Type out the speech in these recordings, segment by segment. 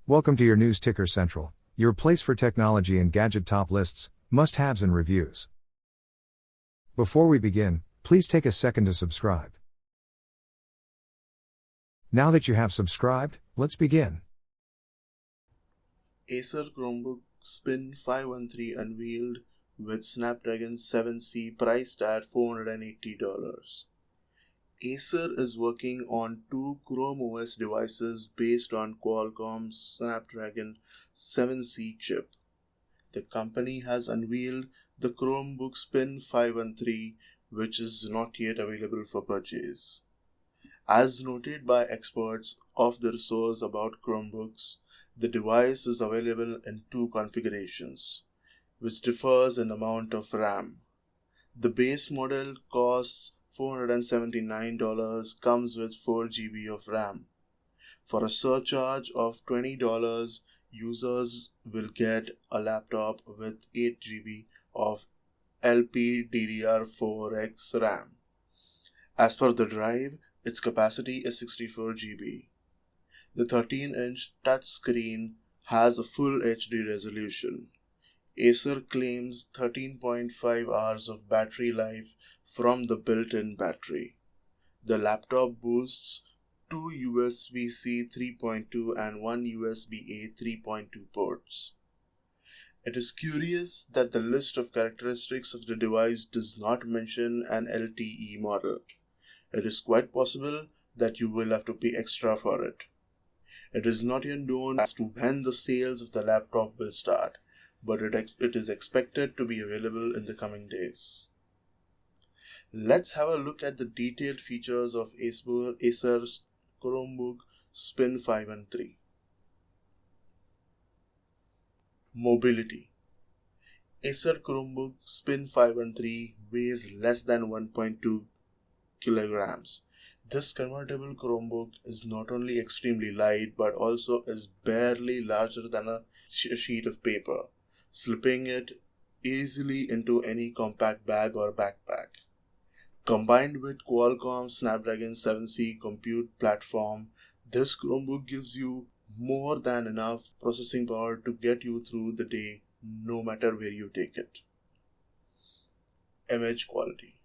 Welcome to your News Ticker Central, your place for technology and gadget top lists, must-haves and reviews. Before we begin, please take a second to subscribe. Now that you have subscribed, let's begin. Acer Chromebook Spin 513 unveiled with Snapdragon 7C priced at $480. Acer is working on two Chrome OS devices based on Qualcomm's Snapdragon 7C chip. The company has unveiled the Chromebook Spin 513, which is not yet available for purchase. As noted by experts of the resource about Chromebooks, the device is available in two configurations, which differs in amount of RAM. The base model costs $479, comes with 4 GB of RAM. For a surcharge of $20, users will get a laptop with 8 GB of LPDDR4X RAM. As for the drive, its capacity is 64 GB. The 13-inch touchscreen has a full HD resolution. Acer claims 13.5 hours of battery life from the built-in battery. The laptop boasts two USB-C 3.2 and one USB-A 3.2 ports. It is curious that the list of characteristics of the device does not mention an LTE model. It is quite possible that you will have to pay extra for it. It is not yet known as to when the sales of the laptop will start, but it is expected to be available in the coming days. Let's have a look at the detailed features of Acer's Chromebook Spin 513. Mobility. Acer Chromebook Spin 513 weighs less than 1.2 kilograms. This convertible Chromebook is not only extremely light but also is barely larger than a sheet of paper, slipping it easily into any compact bag or backpack. Combined with Qualcomm Snapdragon 7C compute platform, this Chromebook gives you more than enough processing power to get you through the day no matter where you take it. Image quality.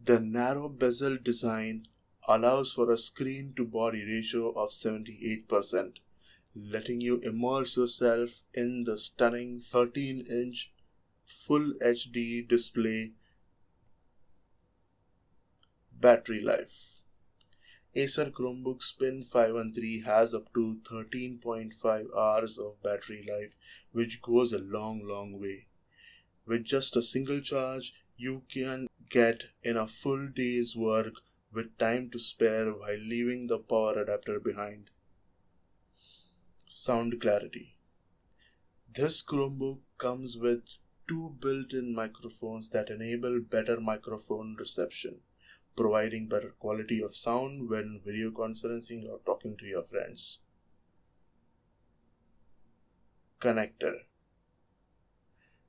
The narrow bezel design allows for a screen-to-body ratio of 78%, letting you immerse yourself in the stunning 13-inch Full HD display. Battery life. Acer Chromebook Spin 513 has up to 13.5 hours of battery life, which goes a long way. With just a single charge, you can get in a full day's work with time to spare while leaving the power adapter behind. Sound clarity. This Chromebook comes with two built-in microphones that enable better microphone reception, providing better quality of sound when video conferencing or talking to your friends. Connector.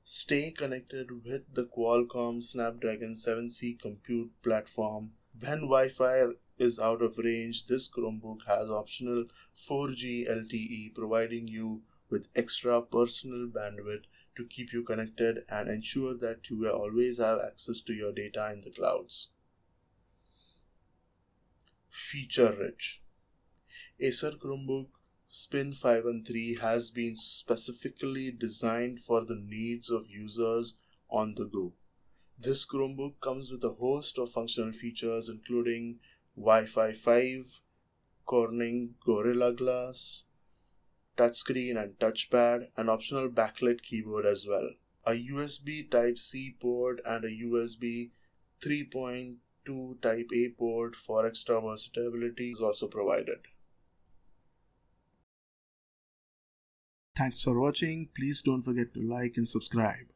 Stay connected with the Qualcomm Snapdragon 7C compute platform. When Wi-Fi is out of range, this Chromebook has optional 4G LTE, providing you with extra personal bandwidth to keep you connected and ensure that you will always have access to your data in the clouds. Feature-rich. Acer Chromebook Spin 513 has been specifically designed for the needs of users on the go. This Chromebook comes with a host of functional features including Wi-Fi 5, Corning Gorilla Glass, touchscreen and touchpad, and optional backlit keyboard as well. A USB Type-C port and a USB 3.2 Type-A port for extra versatility is also provided. Thanks for watching. Please don't forget to like and subscribe.